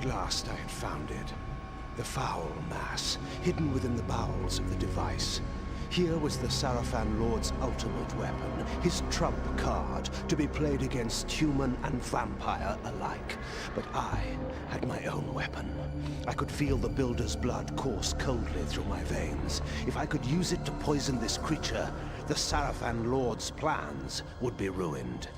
At last I had found it. The Foul Mass, hidden within the bowels of the device. Here was the Sarafan Lord's ultimate weapon, his trump card, to be played against human and vampire alike. But I had my own weapon. I could feel the Builder's blood course coldly through my veins. If I could use it to poison this creature, the Sarafan Lord's plans would be ruined.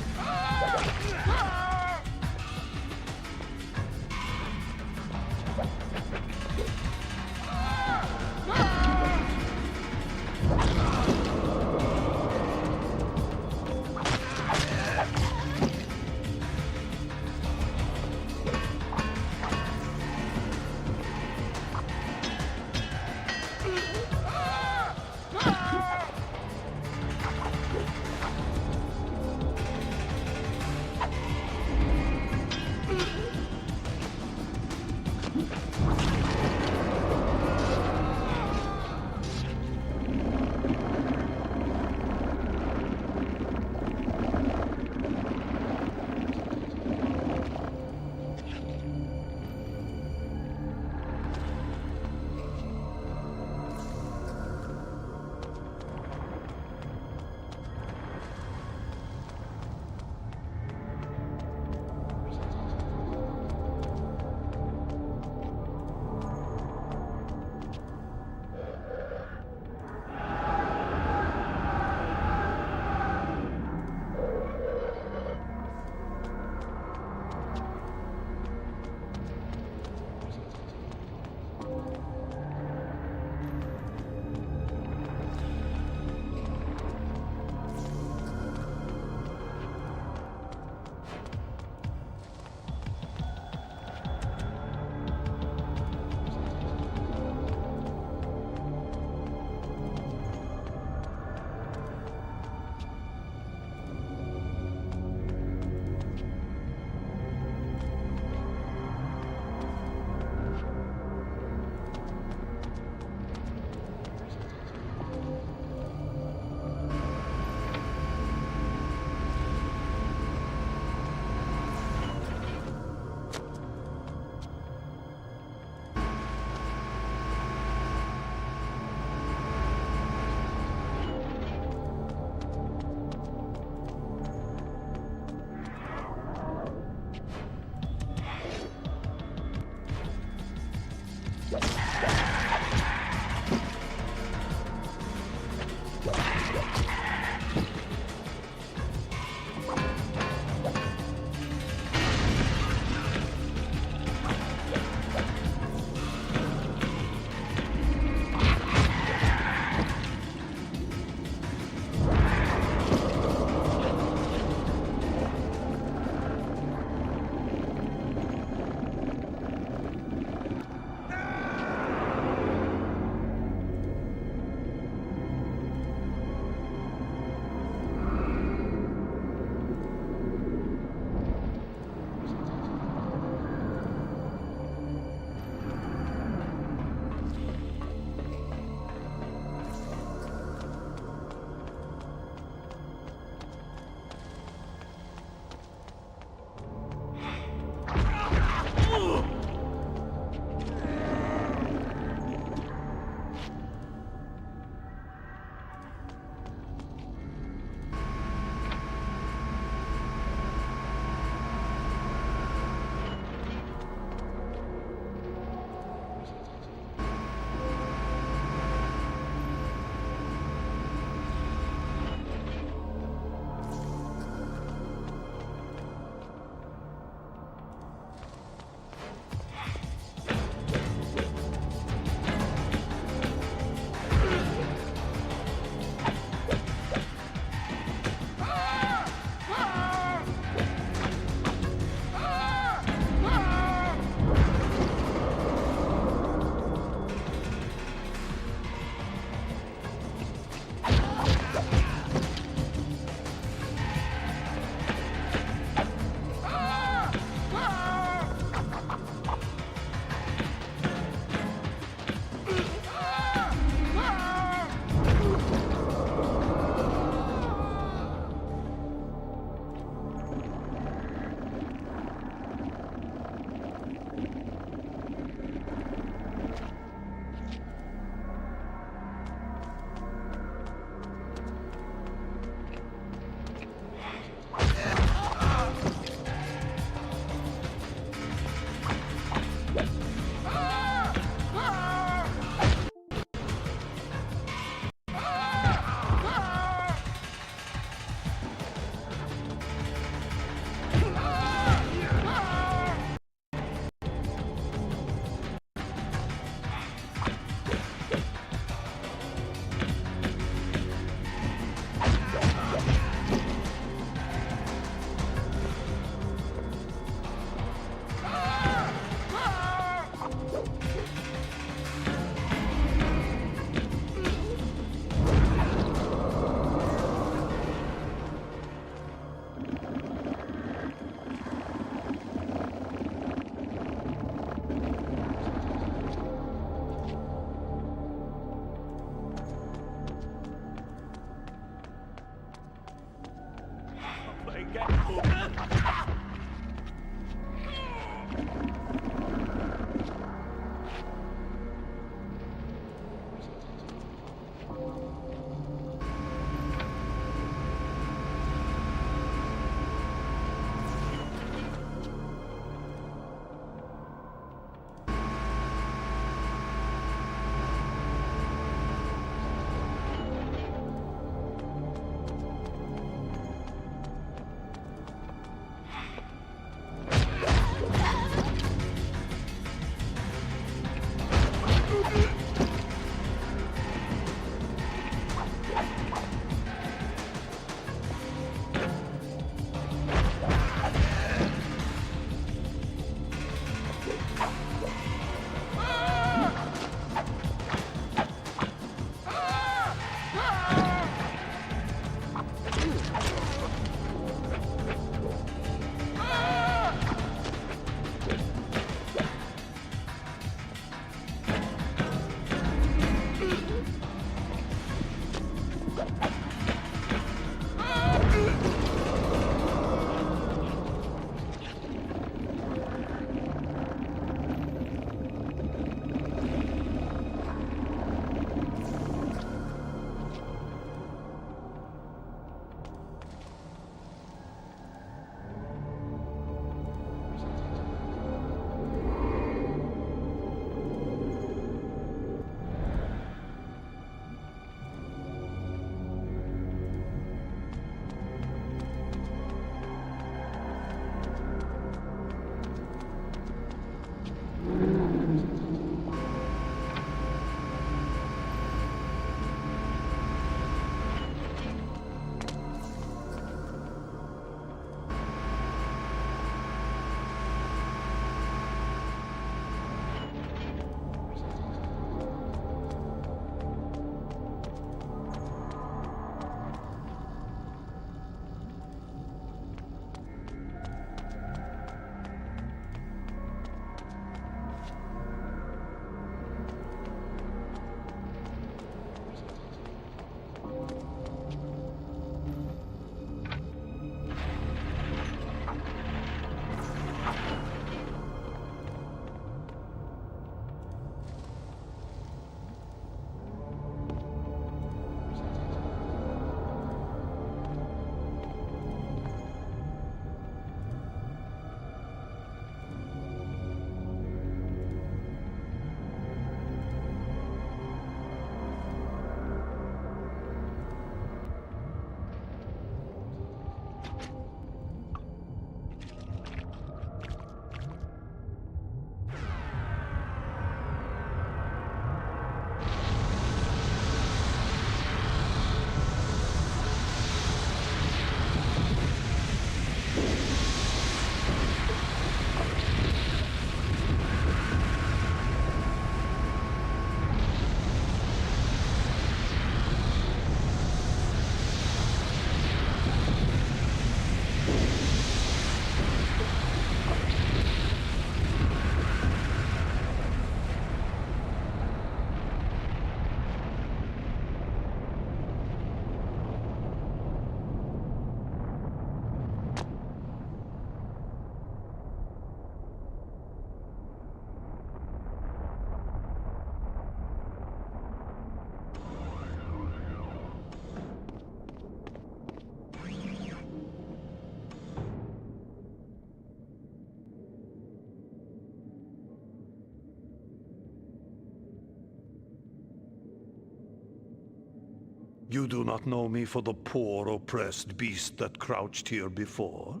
You do not know me for the poor, oppressed beast that crouched here before?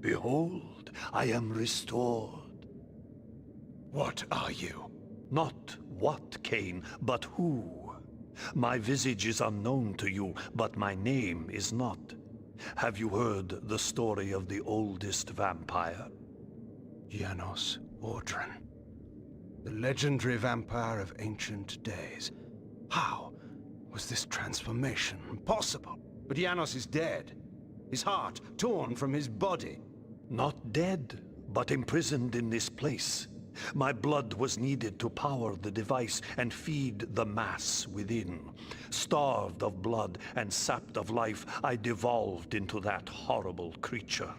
Behold, I am restored. What are you? Not what, Cain, but who. My visage is unknown to you, but my name is not. Have you heard the story of the oldest vampire? Janos Audron. The legendary vampire of ancient days. How was this transformation possible? But Janos is dead. His heart torn from his body. Not dead, but imprisoned in this place. My blood was needed to power the device and feed the mass within. Starved of blood and sapped of life, I devolved into that horrible creature.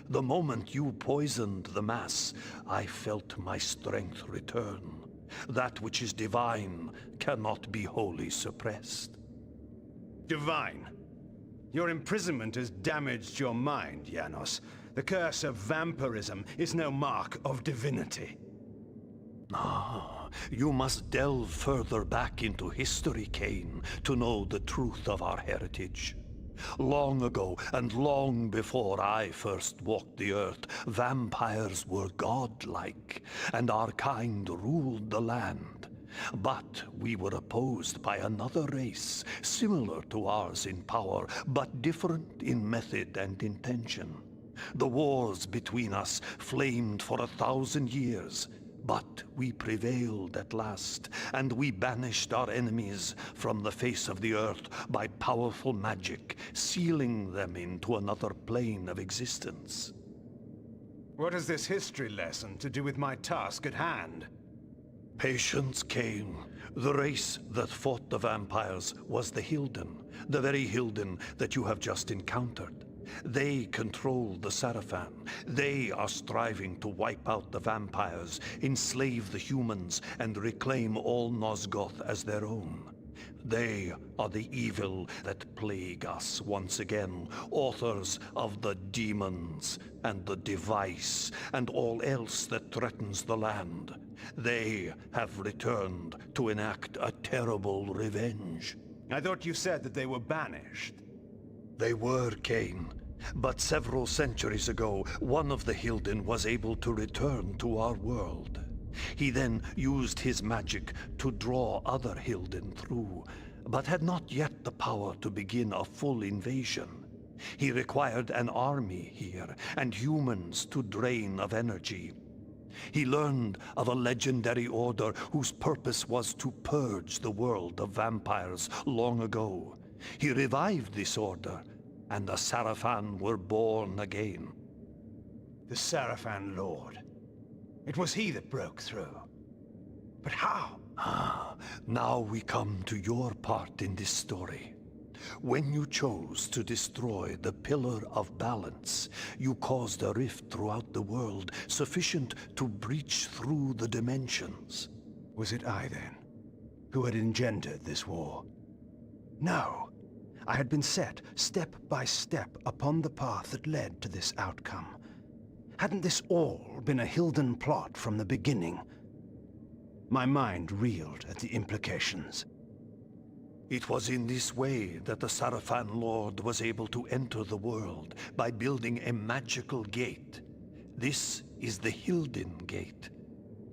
The moment you poisoned the mass, I felt my strength return. That which is divine cannot be wholly suppressed. Divine? Your imprisonment has damaged your mind, Janos. The curse of vampirism is no mark of divinity. Ah, you must delve further back into history, Cain, to know the truth of our heritage. Long ago, and long before I first walked the earth, vampires were godlike, and our kind ruled the land. But we were opposed by another race, similar to ours in power, but different in method and intention. The wars between us flamed for 1,000 years, but we prevailed at last, and we banished our enemies from the face of the earth by powerful magic, sealing them into another plane of existence. What has this history lesson to do with my task at hand? Patience, Cain. The race that fought the vampires was the Hilden, the very Hilden that you have just encountered. They control the Sarafan. They are striving to wipe out the vampires, enslave the humans, and reclaim all Nosgoth as their own. They are the evil that plague us once again, authors of the demons and the device and all else that threatens the land. They have returned to enact a terrible revenge. I thought you said that they were banished. They were, Cain. But several centuries ago, one of the Hilden was able to return to our world. He then used his magic to draw other Hilden through, but had not yet the power to begin a full invasion. He required an army here, and humans to drain of energy. He learned of a legendary order whose purpose was to purge the world of vampires long ago. He revived this order, and the Sarafan were born again. The Sarafan Lord. It was he that broke through. But how? Now we come to your part in this story. When you chose to destroy the Pillar of Balance, you caused a rift throughout the world sufficient to breach through the dimensions. Was it I, then, who had engendered this war? No. I had been set, step by step, upon the path that led to this outcome. Hadn't this all been a Hilden plot from the beginning? My mind reeled at the implications. It was in this way that the Sarafan Lord was able to enter the world, by building a magical gate. This is the Hilden Gate.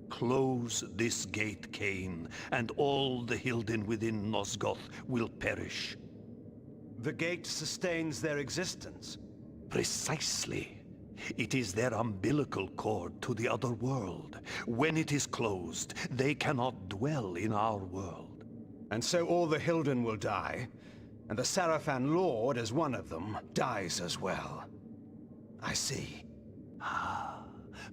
Close this gate, Cain, and all the Hilden within Nosgoth will perish. The gate sustains their existence. Precisely. It is their umbilical cord to the other world. When it is closed, they cannot dwell in our world. And so all the Hilden will die, and the Sarafan Lord, as one of them, dies as well. I see.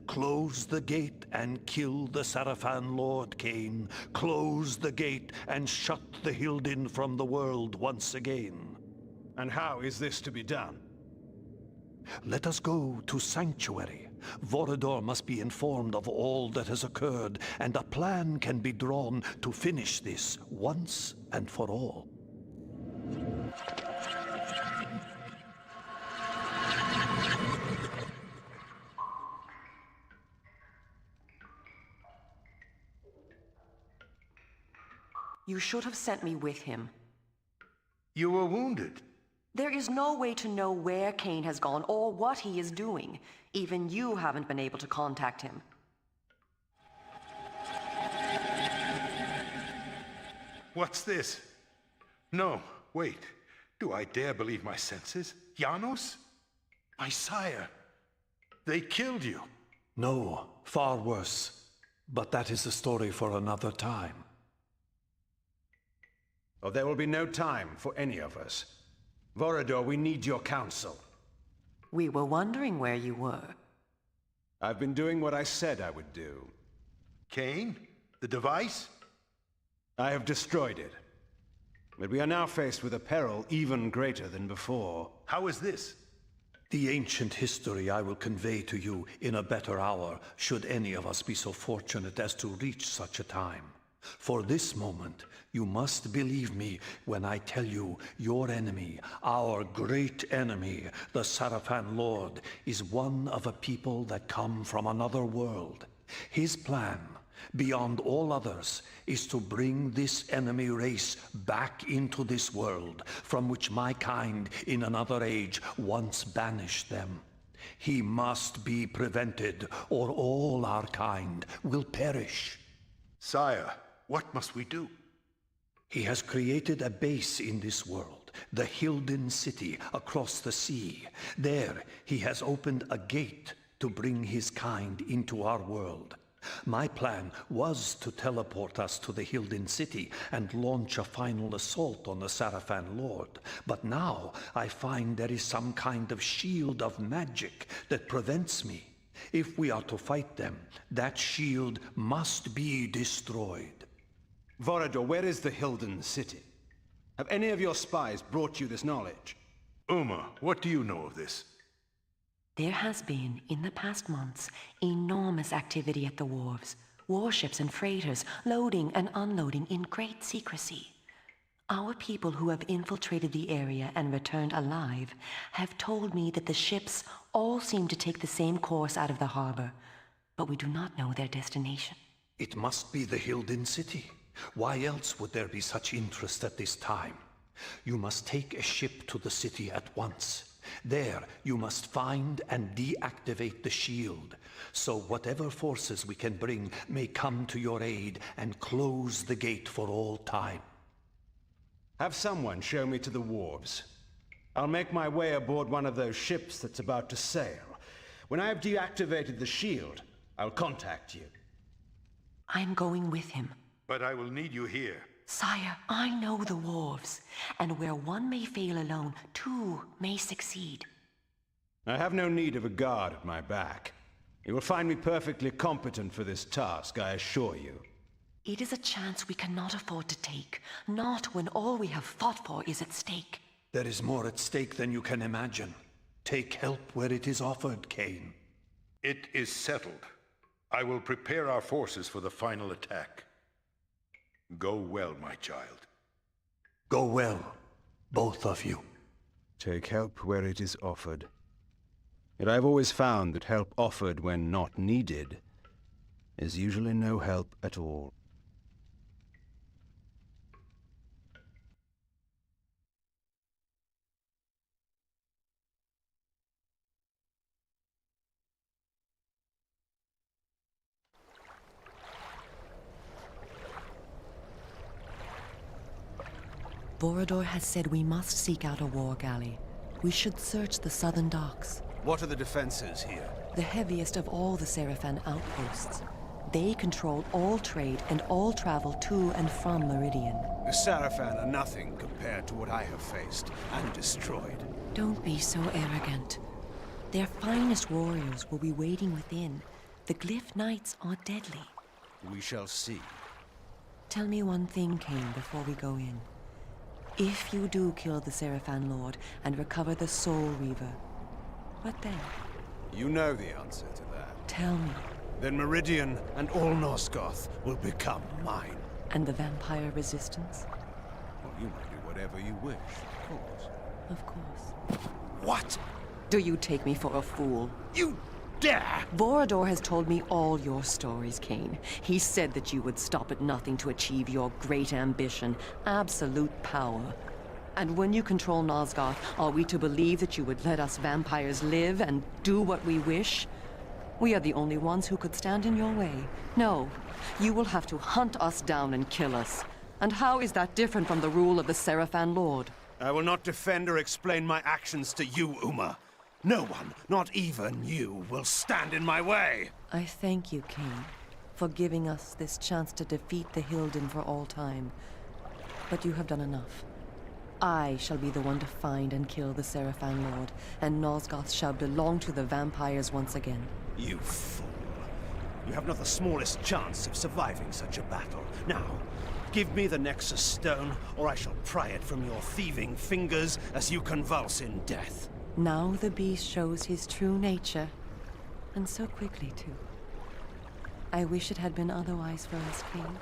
Close the gate and kill the Sarafan Lord, Cain. Close the gate and shut the Hilden from the world once again. And how is this to be done? Let us go to Sanctuary. Vorador must be informed of all that has occurred, and a plan can be drawn to finish this once and for all. You should have sent me with him. You were wounded. There is no way to know where Cain has gone or what he is doing. Even you haven't been able to contact him. What's this? No, wait. Do I dare believe my senses? Janos? My sire. They killed you. No, far worse. But that is a story for another time. Oh, there will be no time for any of us. Vorador, we need your counsel. We were wondering where you were. I've been doing what I said I would do. Cain? The device? I have destroyed it. But we are now faced with a peril even greater than before. How is this? The ancient history I will convey to you in a better hour, should any of us be so fortunate as to reach such a time. For this moment, you must believe me when I tell you your enemy, our great enemy, the Sarafan Lord, is one of a people that come from another world. His plan, beyond all others, is to bring this enemy race back into this world, from which my kind in another age once banished them. He must be prevented, or all our kind will perish. Sire, what must we do? He has created a base in this world, the Hilden City across the sea. There, he has opened a gate to bring his kind into our world. My plan was to teleport us to the Hilden City and launch a final assault on the Sarafan Lord. But now I find there is some kind of shield of magic that prevents me. If we are to fight them, that shield must be destroyed. Vorador, where is the Hilden City? Have any of your spies brought you this knowledge? Uma, what do you know of this? There has been, in the past months, enormous activity at the wharves. Warships and freighters loading and unloading in great secrecy. Our people who have infiltrated the area and returned alive have told me that the ships all seem to take the same course out of the harbor, but we do not know their destination. It must be the Hilden City. Why else would there be such interest at this time? You must take a ship to the city at once. There, you must find and deactivate the shield, so whatever forces we can bring may come to your aid and close the gate for all time. Have someone show me to the wharves. I'll make my way aboard one of those ships that's about to sail. When I have deactivated the shield, I'll contact you. I'm going with him. But I will need you here. Sire, I know the wharves, and where one may fail alone, two may succeed. I have no need of a guard at my back. You will find me perfectly competent for this task, I assure you. It is a chance we cannot afford to take, not when all we have fought for is at stake. There is more at stake than you can imagine. Take help where it is offered, Cain. It is settled. I will prepare our forces for the final attack. Go well, my child. Go well, both of you. Take help where it is offered. Yet I've always found that help offered when not needed is usually no help at all. Vorador has said we must seek out a war galley. We should search the southern docks. What are the defenses here? The heaviest of all the Sarafan outposts. They control all trade and all travel to and from Meridian. The Sarafan are nothing compared to what I have faced and destroyed. Don't be so arrogant. Their finest warriors will be waiting within. The Glyph Knights are deadly. We shall see. Tell me one thing, Cain, before we go in. If you do kill the Sarafan Lord and recover the Soul Reaver, what then? You know the answer to that. Tell me. Then Meridian and all Nosgoth will become mine. And the vampire resistance? Well, you may do whatever you wish, of course. Of course. What? Do you take me for a fool? You dare! Vorador has told me all your stories, Cain. He said that you would stop at nothing to achieve your great ambition, absolute power. And when you control Nosgoth, are we to believe that you would let us vampires live and do what we wish? We are the only ones who could stand in your way. No, you will have to hunt us down and kill us. And how is that different from the rule of the Seraphan Lord? I will not defend or explain my actions to you, Uma. No one, not even you, will stand in my way. I thank you, King, for giving us this chance to defeat the Hilden for all time. But you have done enough. I shall be the one to find and kill the Seraphan Lord, and Nosgoth shall belong to the vampires once again. You fool. You have not the smallest chance of surviving such a battle. Now, give me the Nexus Stone, or I shall pry it from your thieving fingers as you convulse in death. Now the beast shows his true nature, and so quickly, too. I wish it had been otherwise for us, King.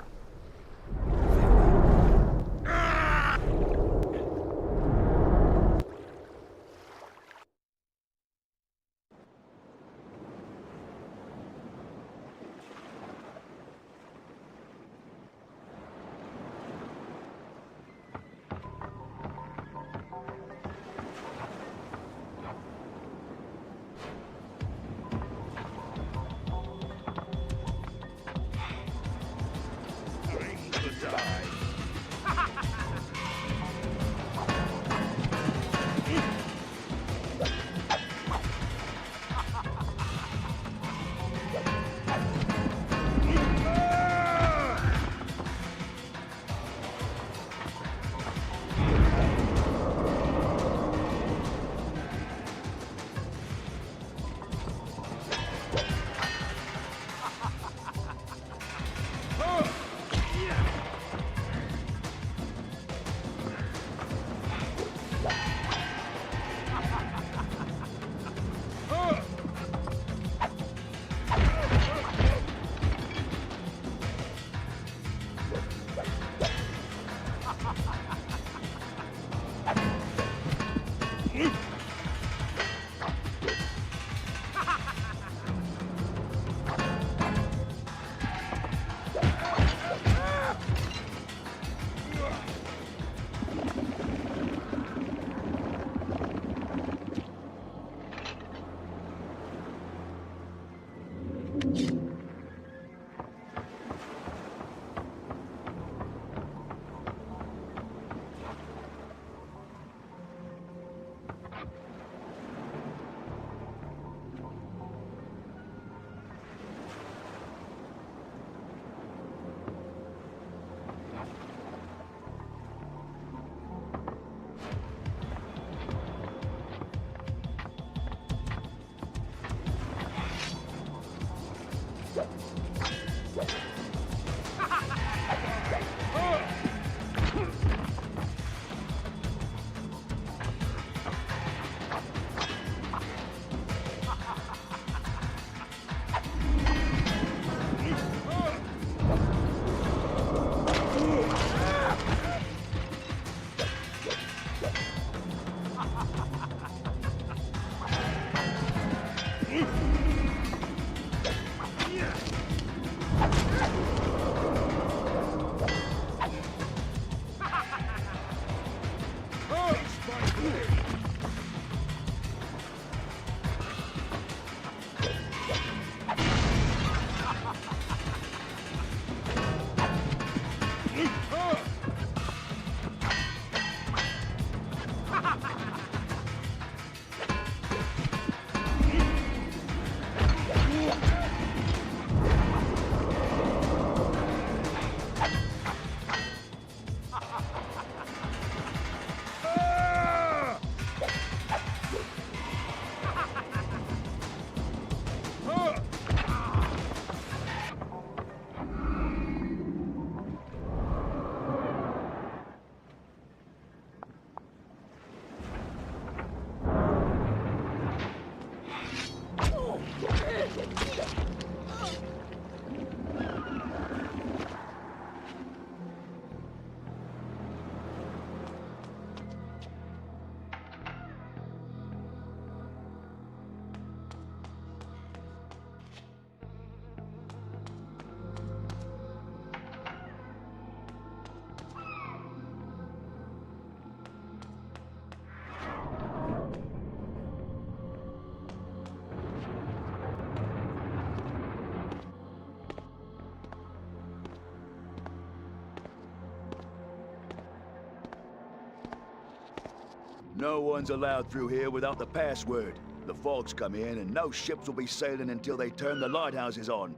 No one's allowed through here without the password. The fog's come in, and no ships will be sailing until they turn the lighthouses on.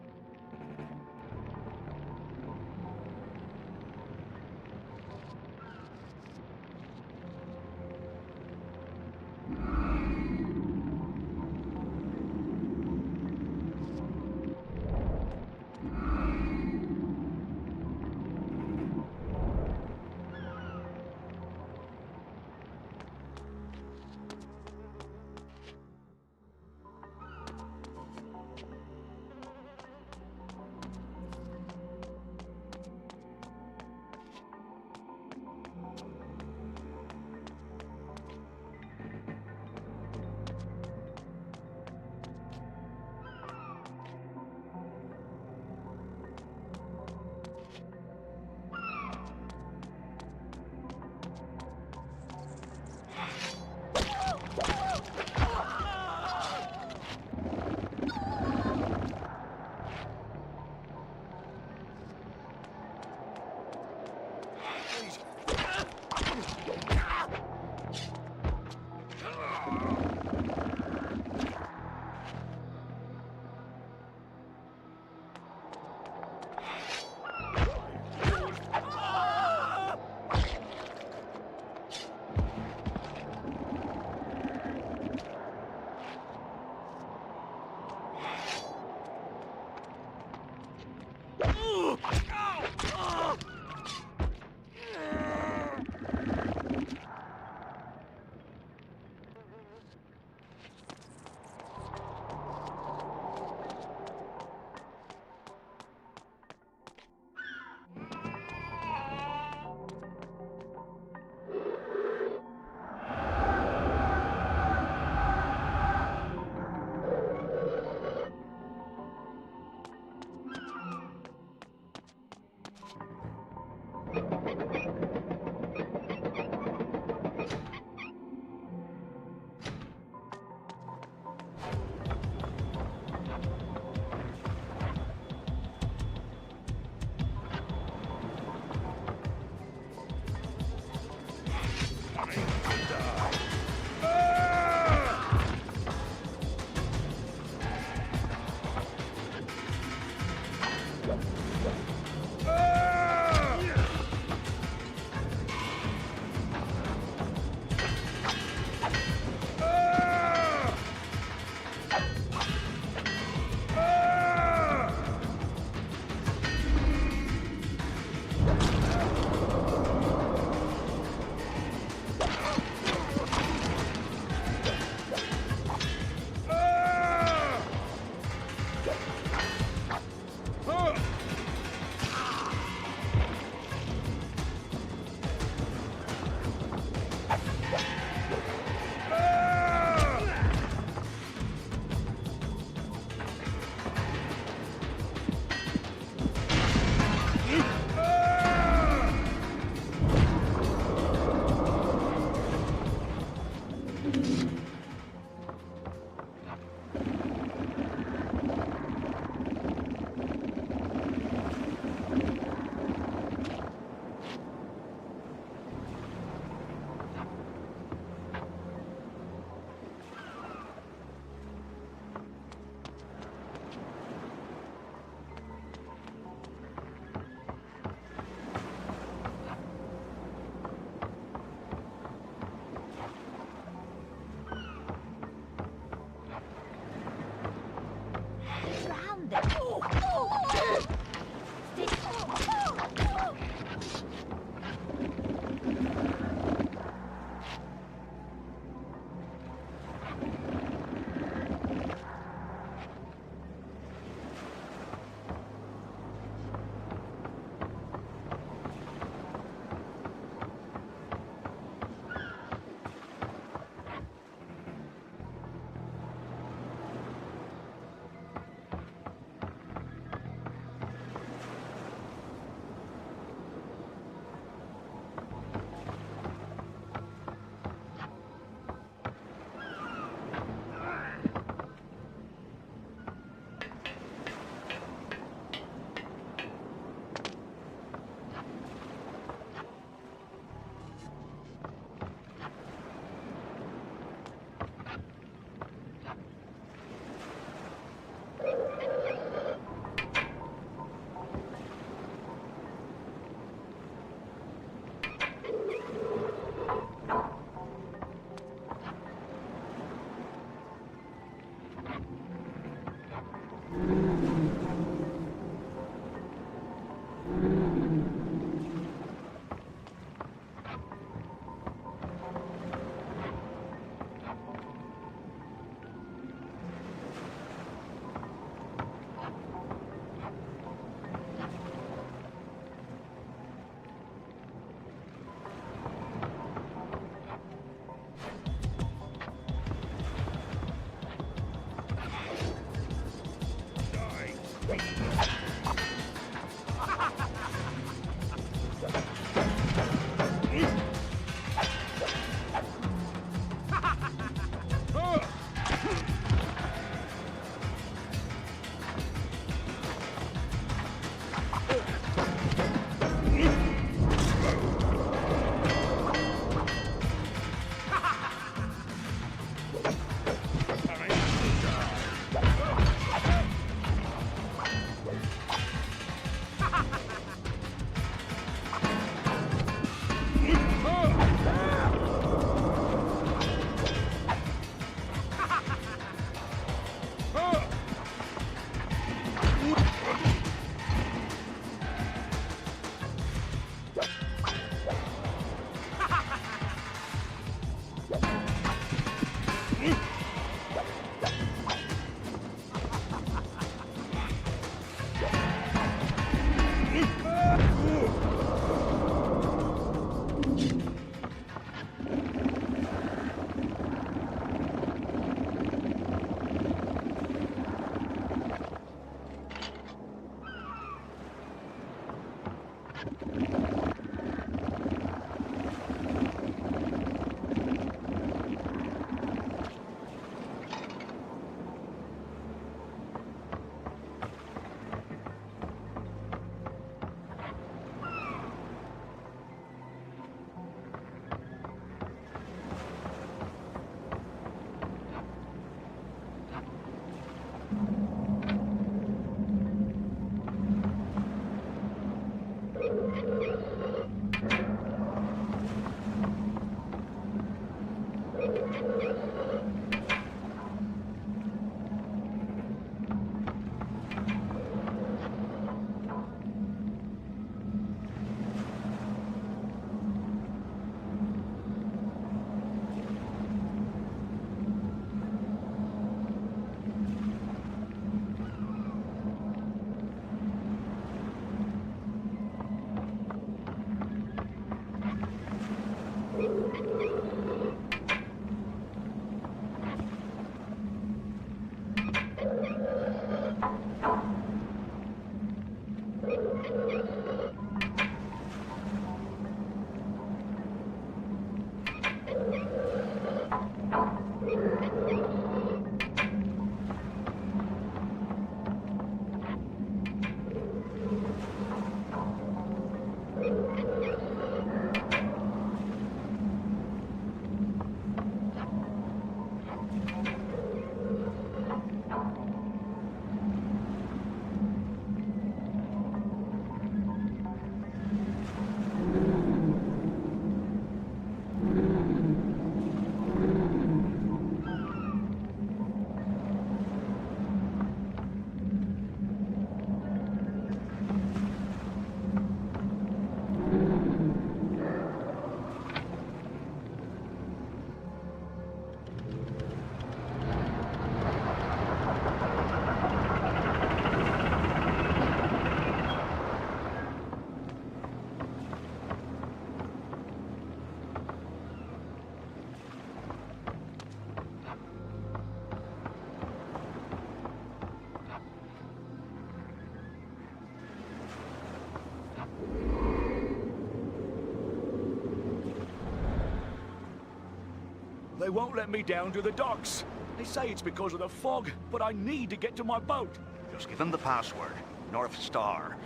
They won't let me down to the docks. They say it's because of the fog, but I need to get to my boat. Just give him the password. North Star.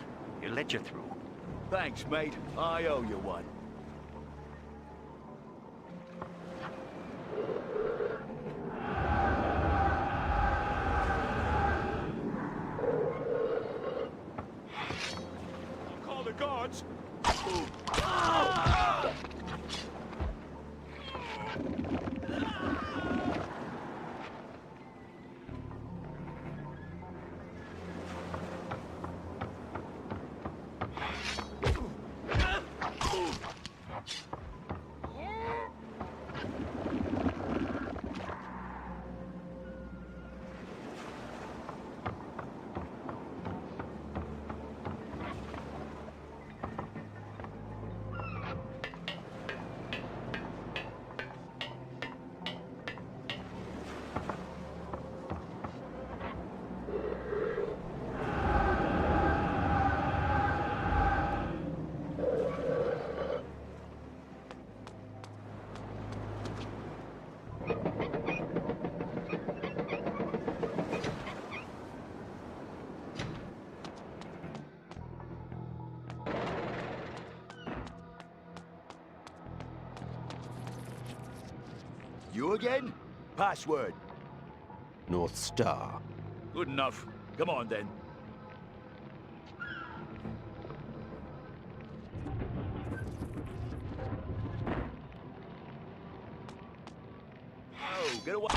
He'll let you through. Thanks, mate. I owe you one. Call the guards. You again? Password. North Star. Good enough. Come on, then. Oh, get away.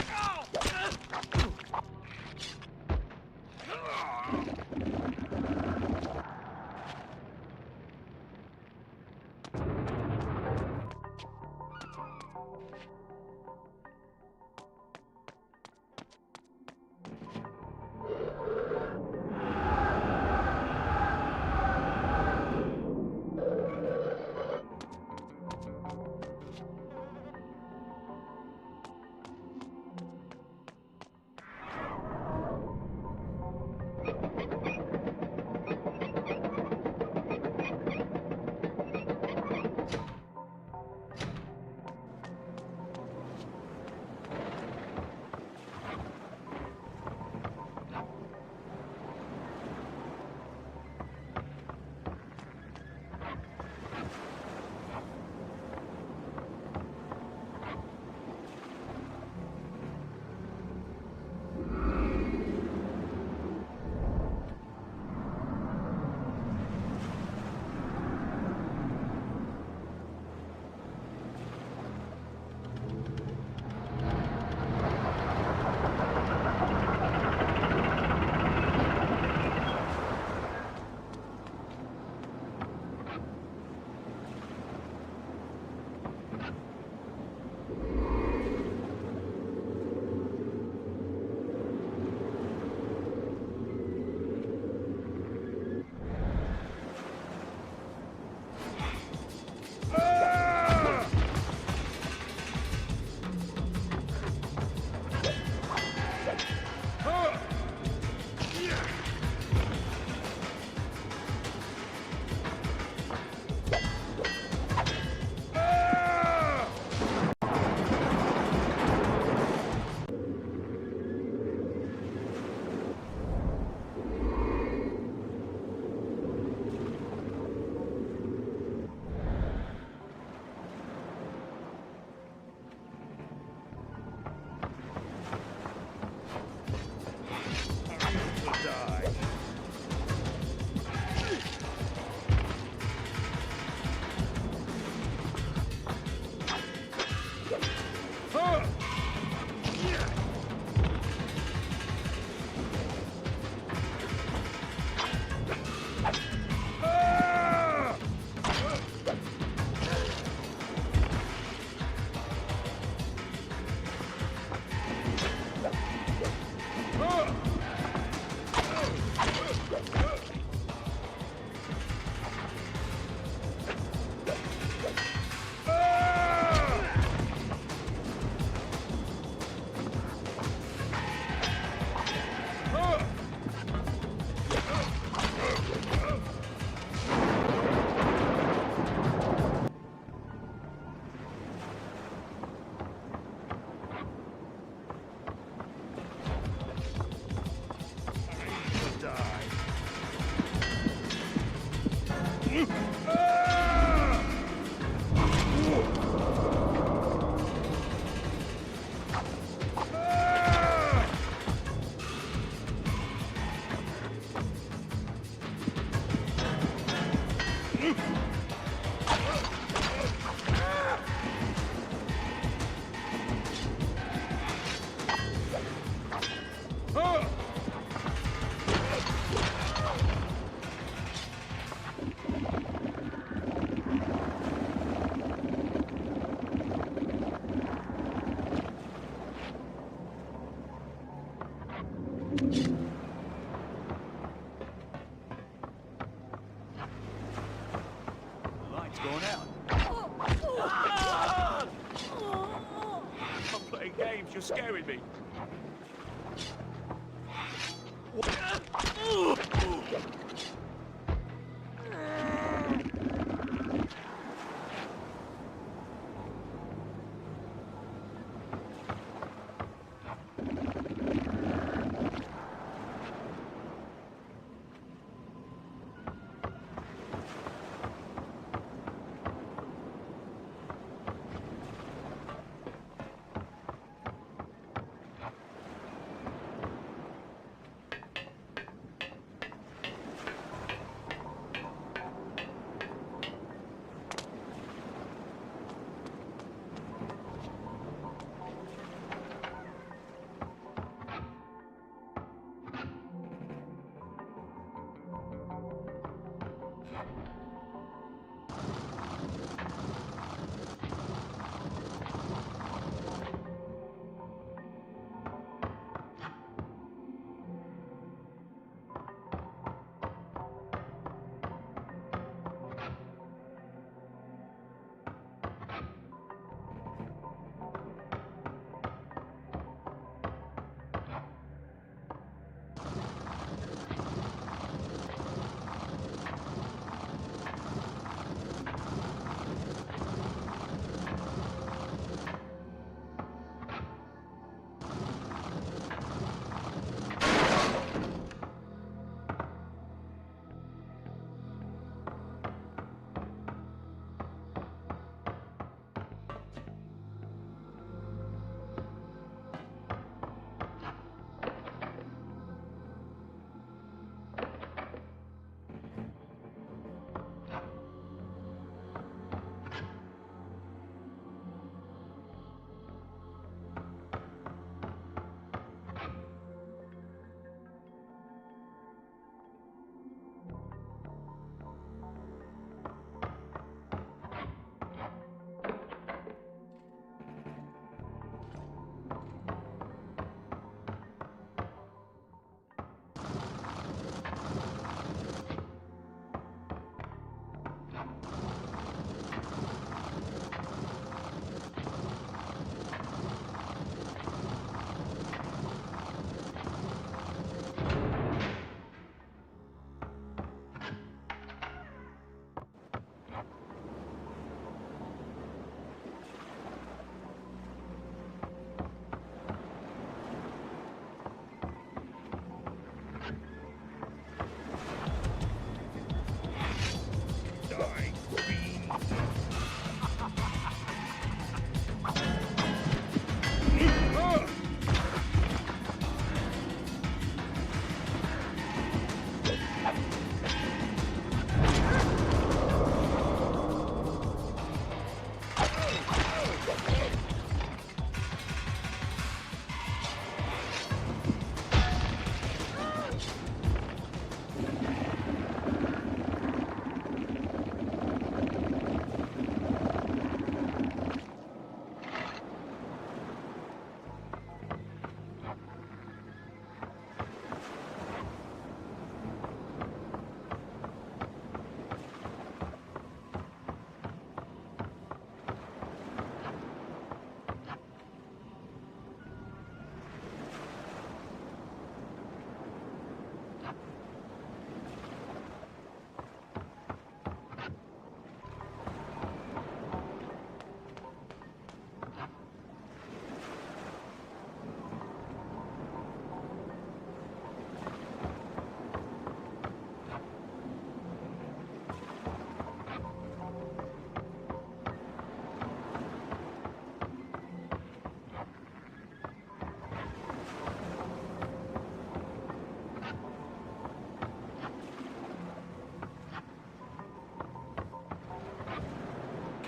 playing games. You're scaring me.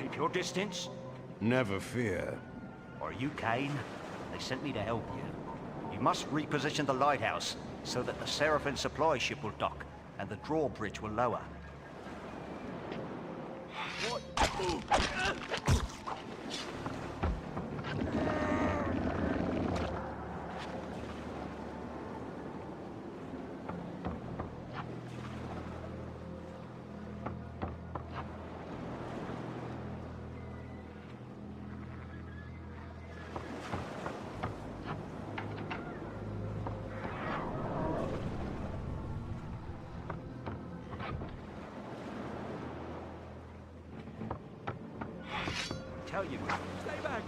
Keep your distance. Never fear. Are you Kane? They sent me to help you. You must reposition the lighthouse so that the Seraphim supply ship will dock and the drawbridge will lower. tell you. Stay back!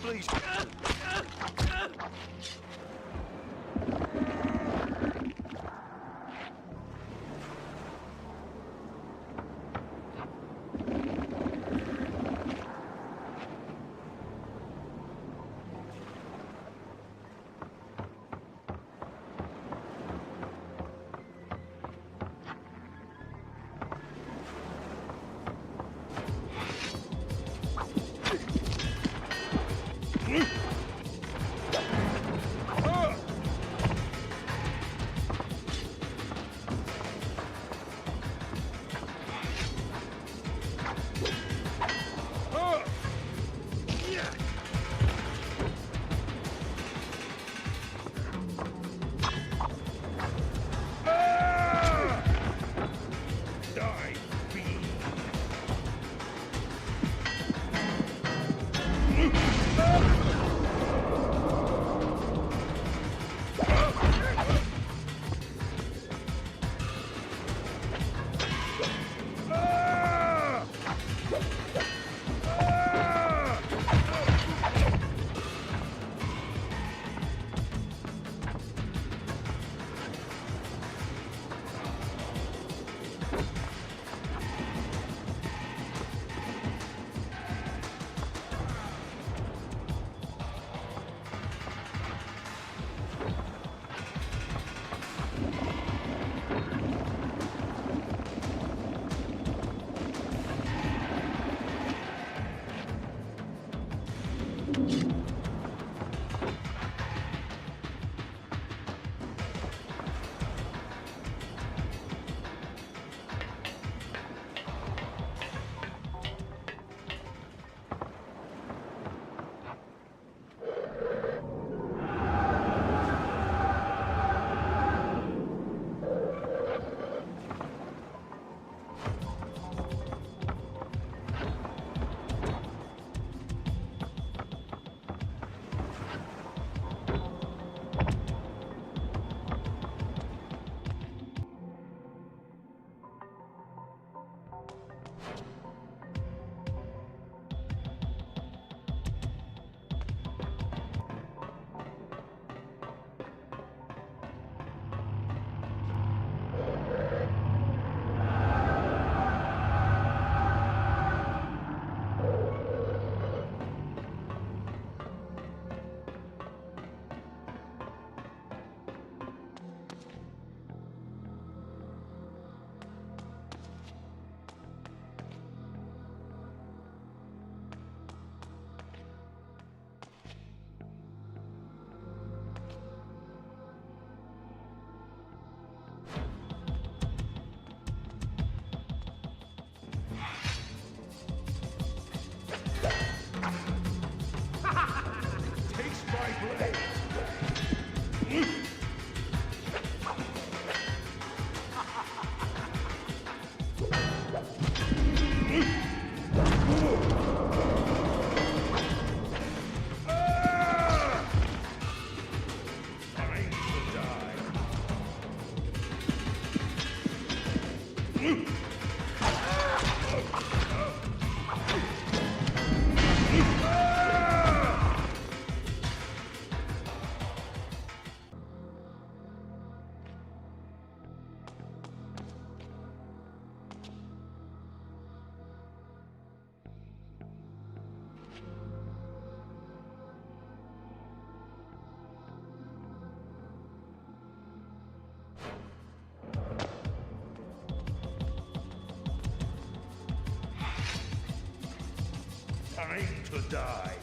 Please. Time to die.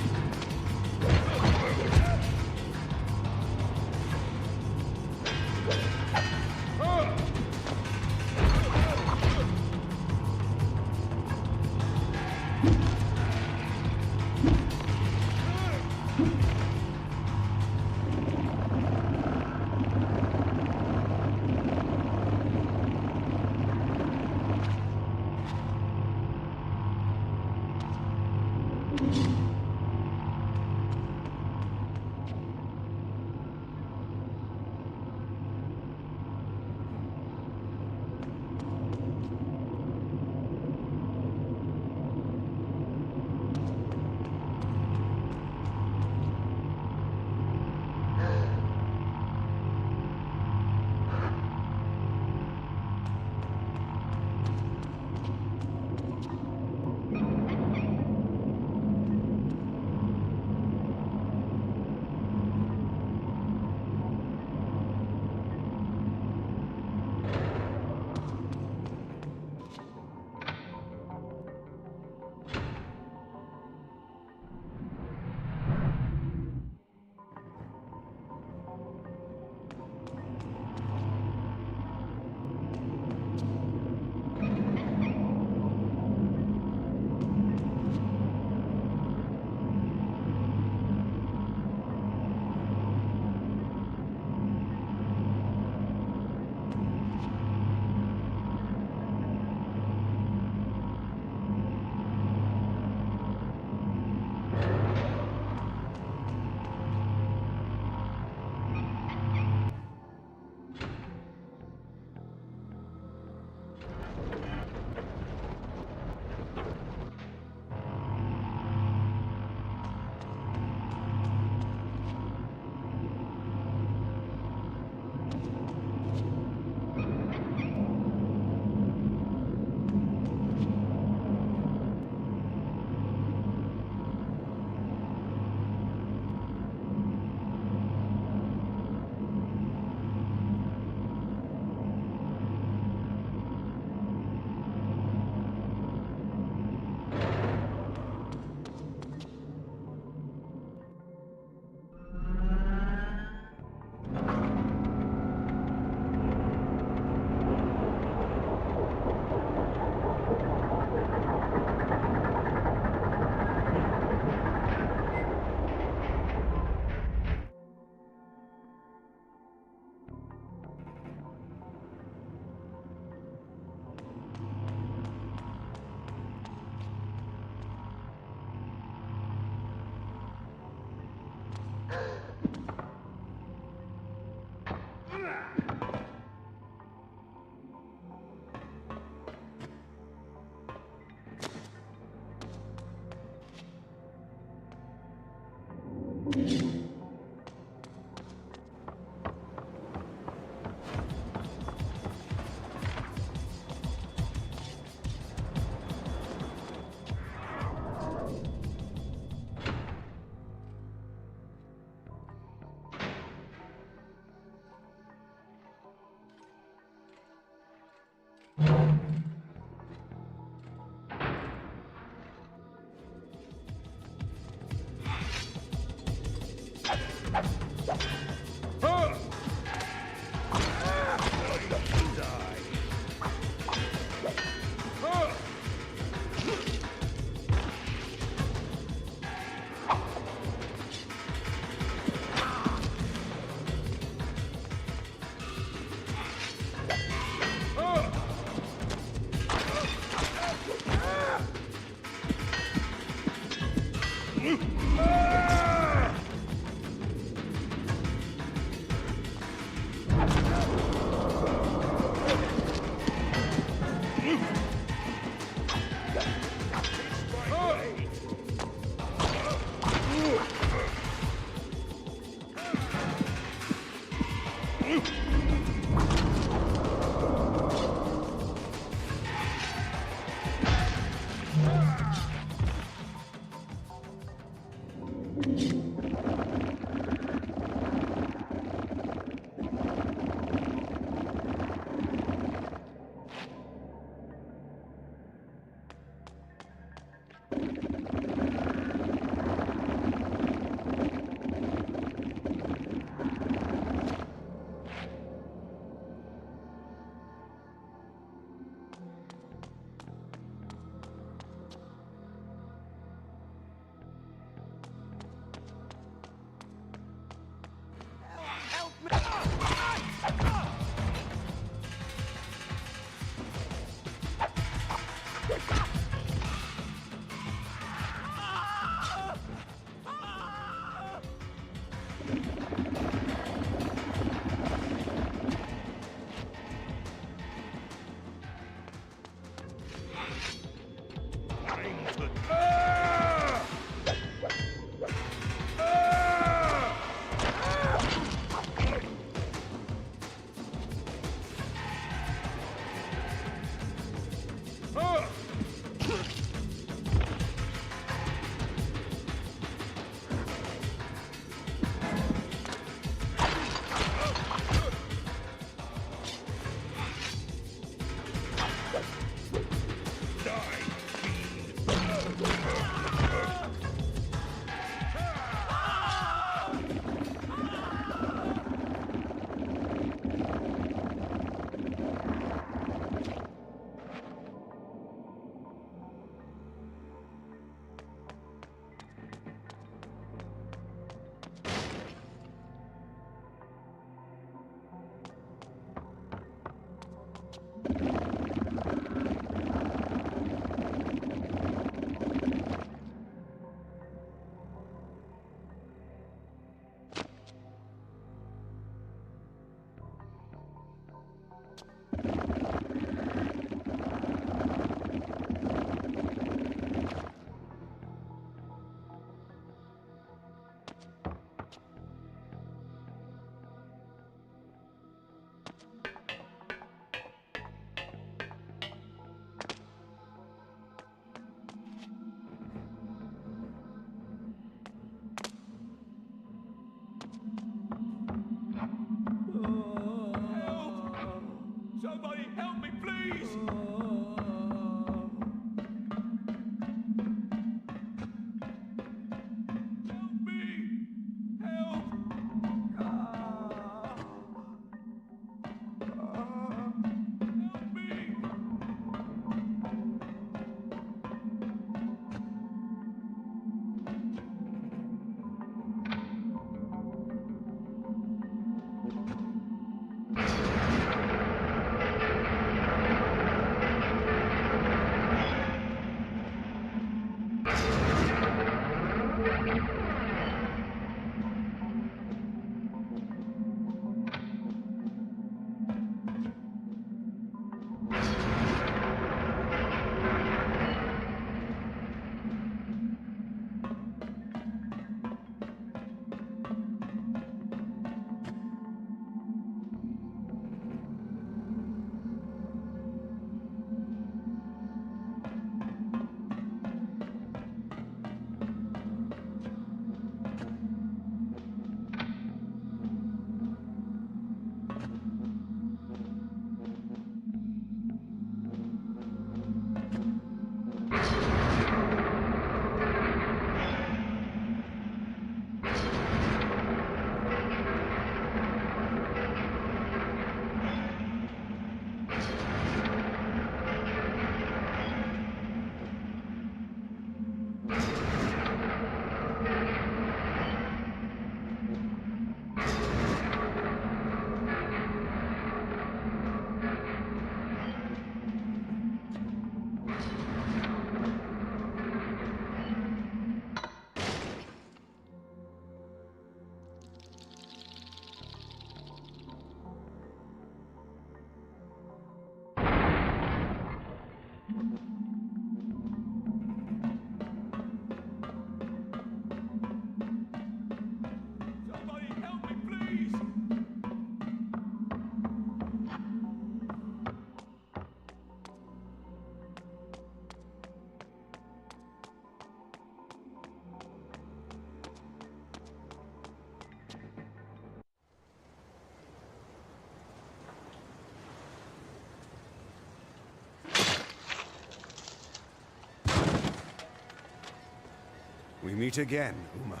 We meet again, Uma.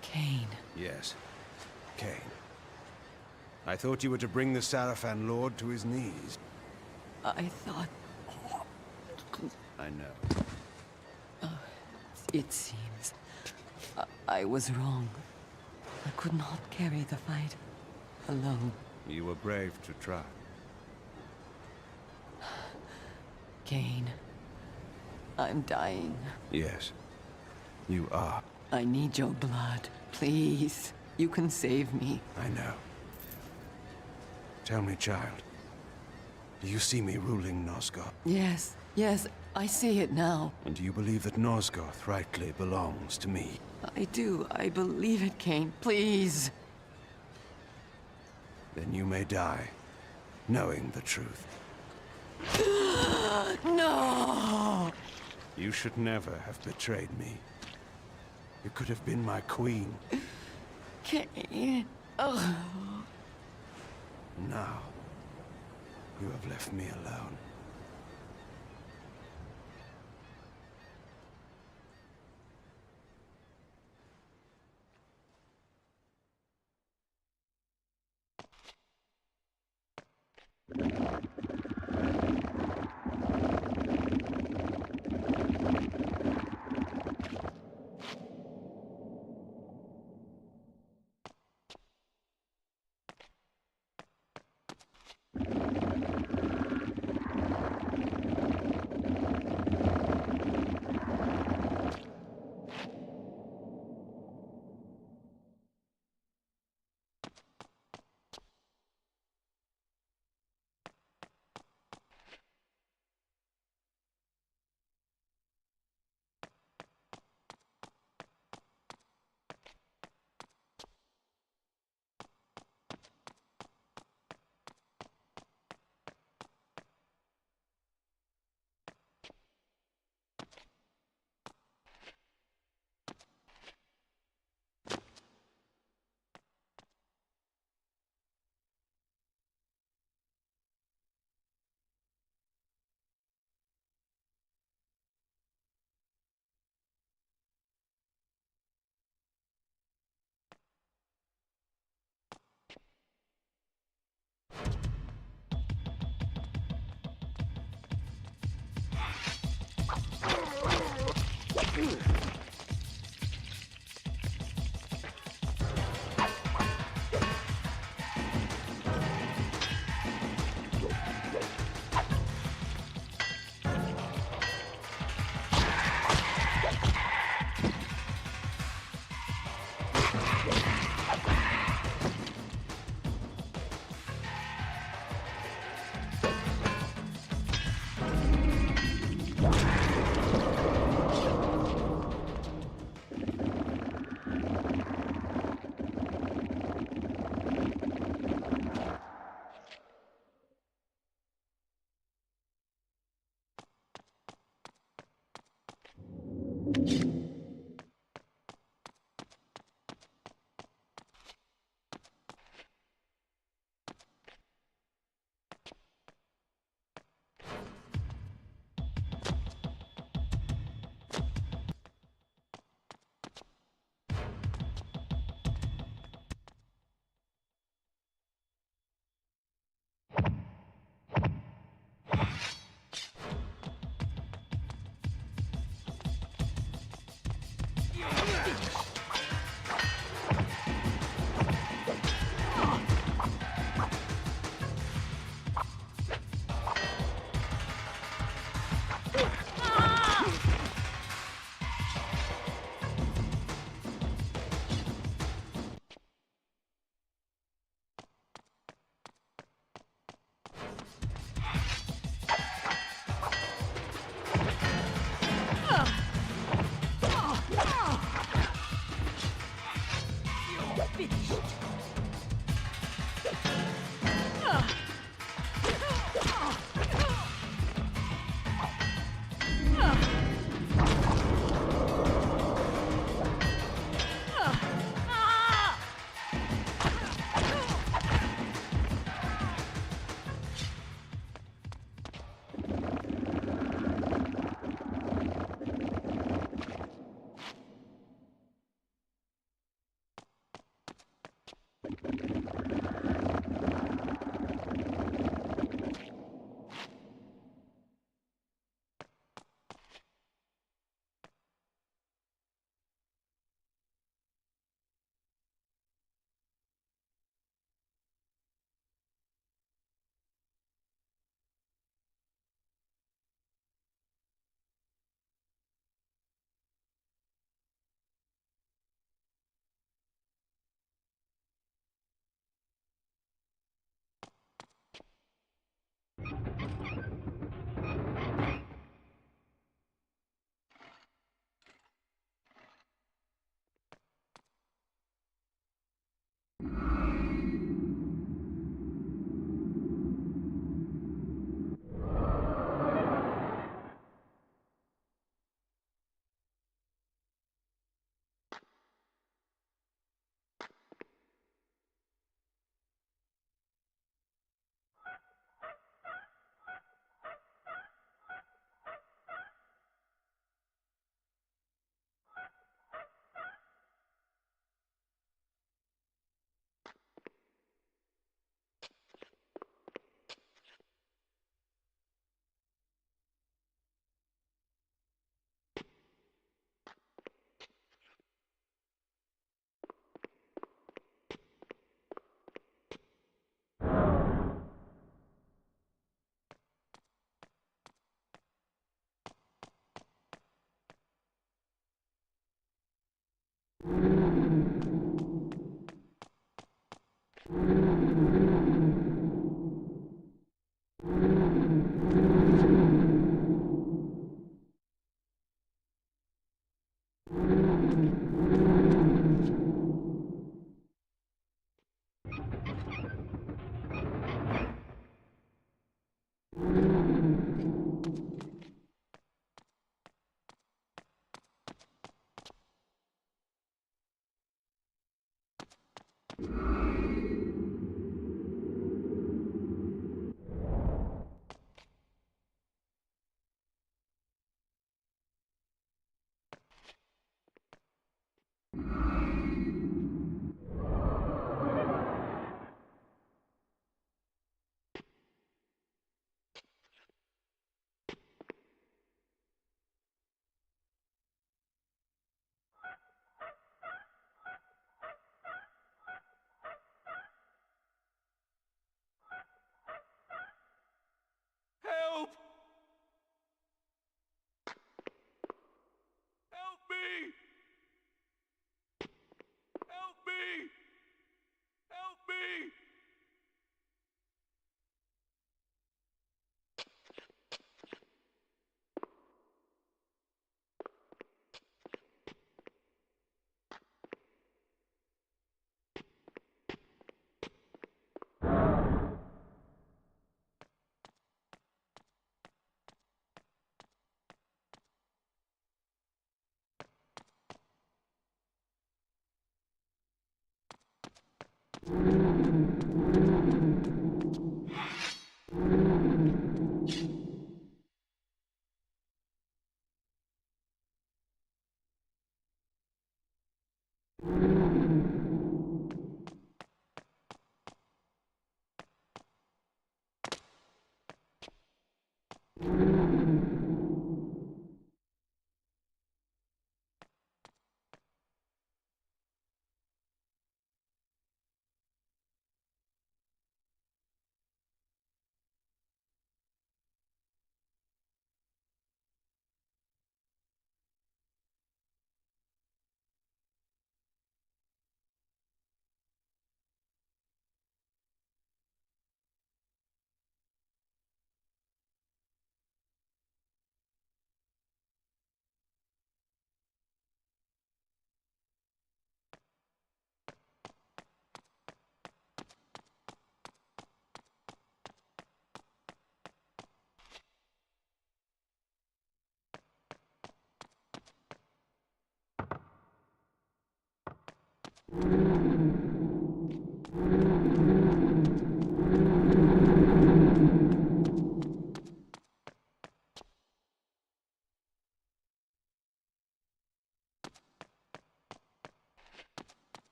Kain. Yes, Kain. I thought you were to bring the Sarafan Lord to his knees. I thought... I know. It seems... I was wrong. I could not carry the fight alone. You were brave to try. Kain, I'm dying. Yes, you are. I need your blood. Please. You can save me. I know. Tell me, child. Do you see me ruling Nosgoth? Yes, yes, I see it now. And do you believe that Nosgoth rightly belongs to me? I do. I believe it, Kain. Please. Then you may die, knowing the truth. No! You should never have betrayed me. You could have been my queen. Kain. Oh. Now, you have left me alone.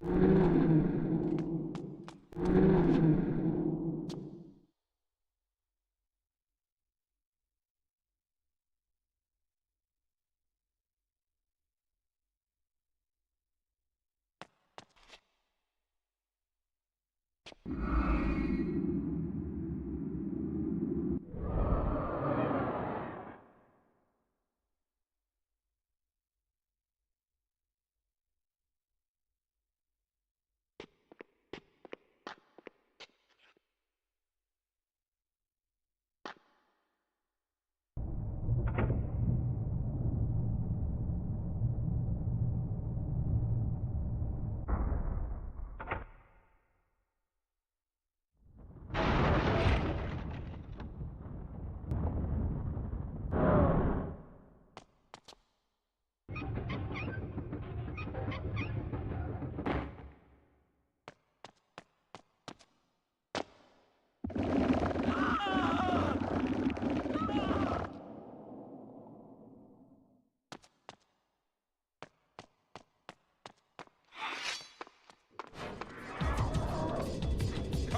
Come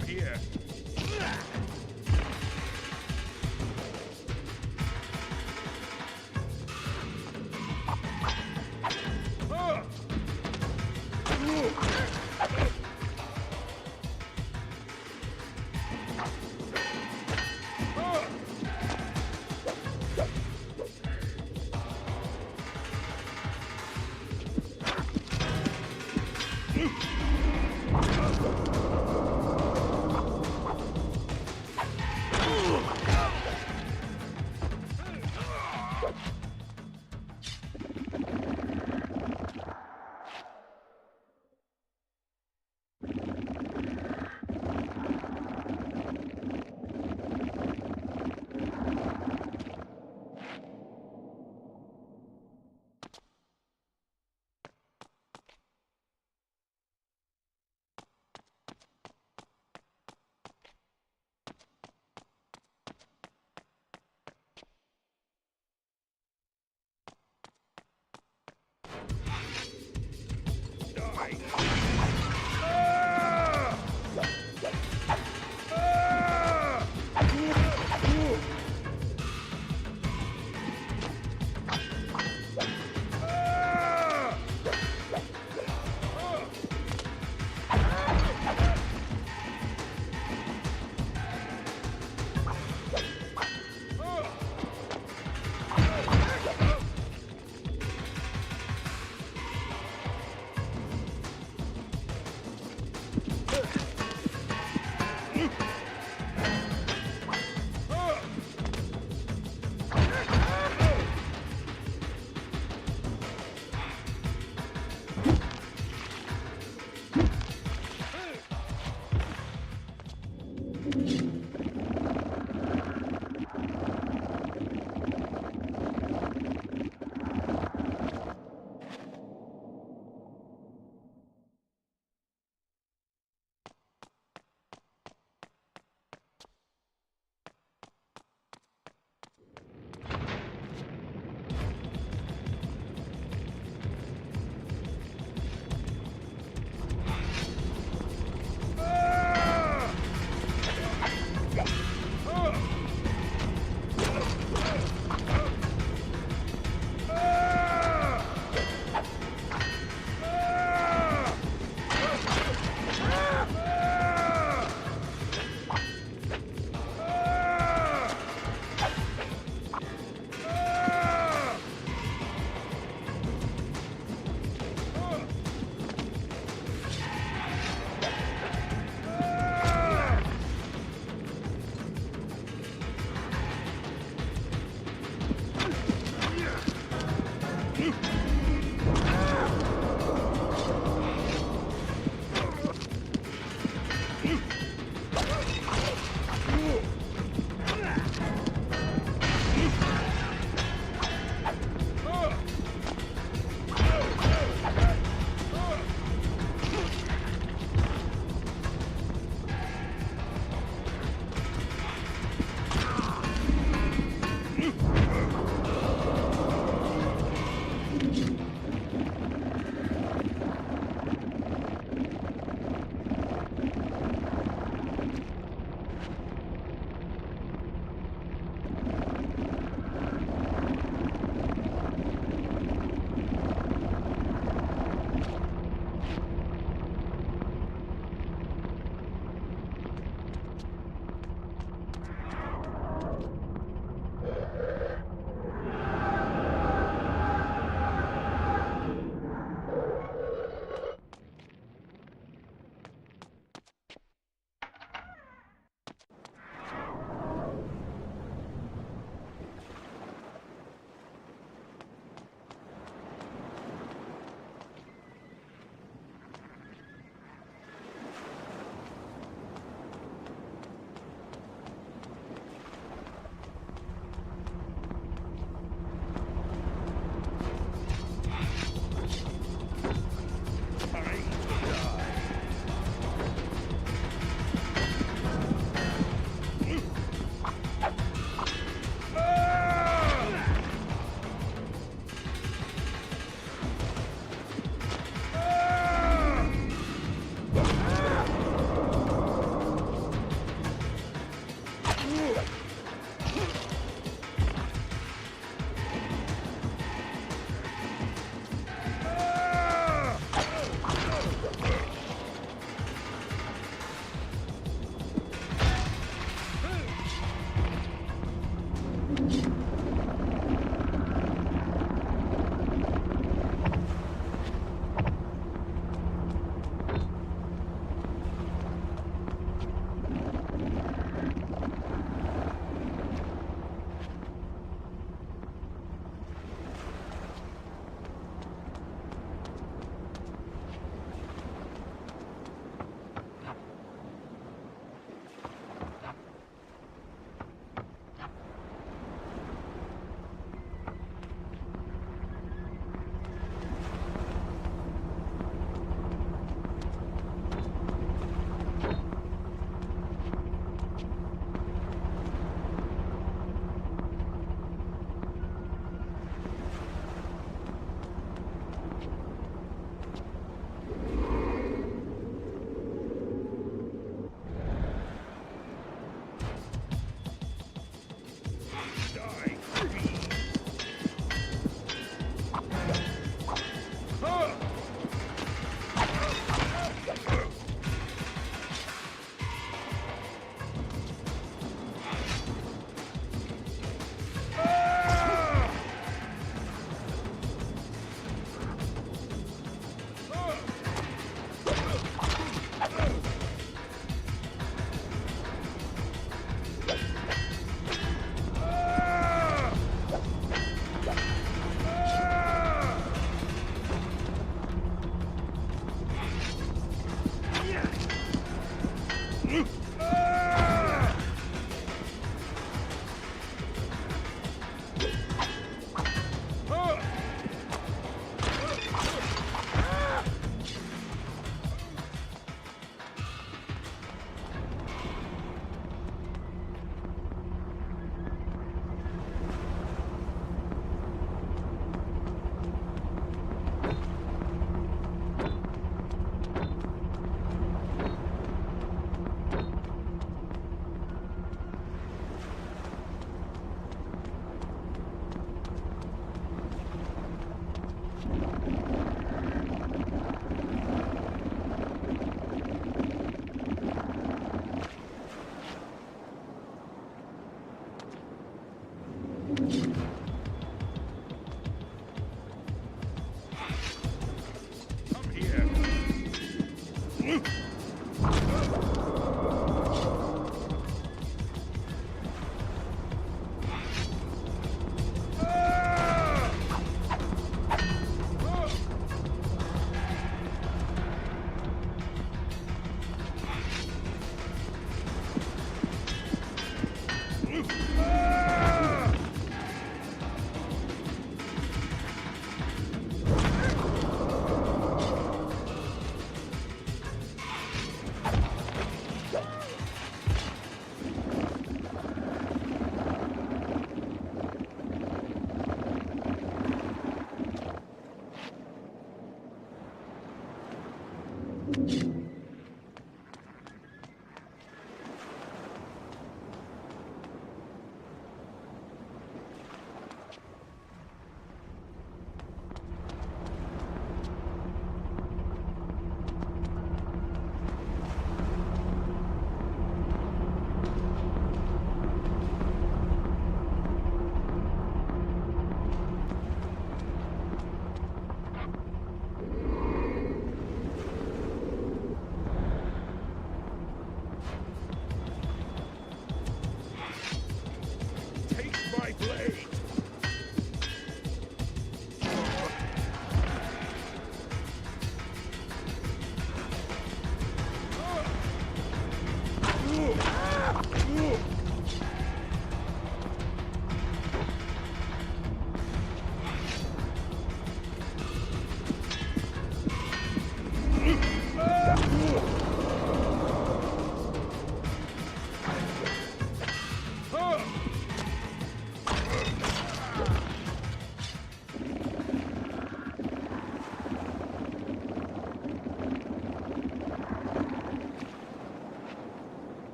here.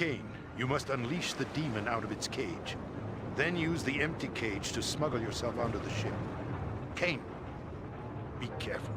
Cain, you must unleash the demon out of its cage. Then use the empty cage to smuggle yourself onto the ship. Cain, be careful.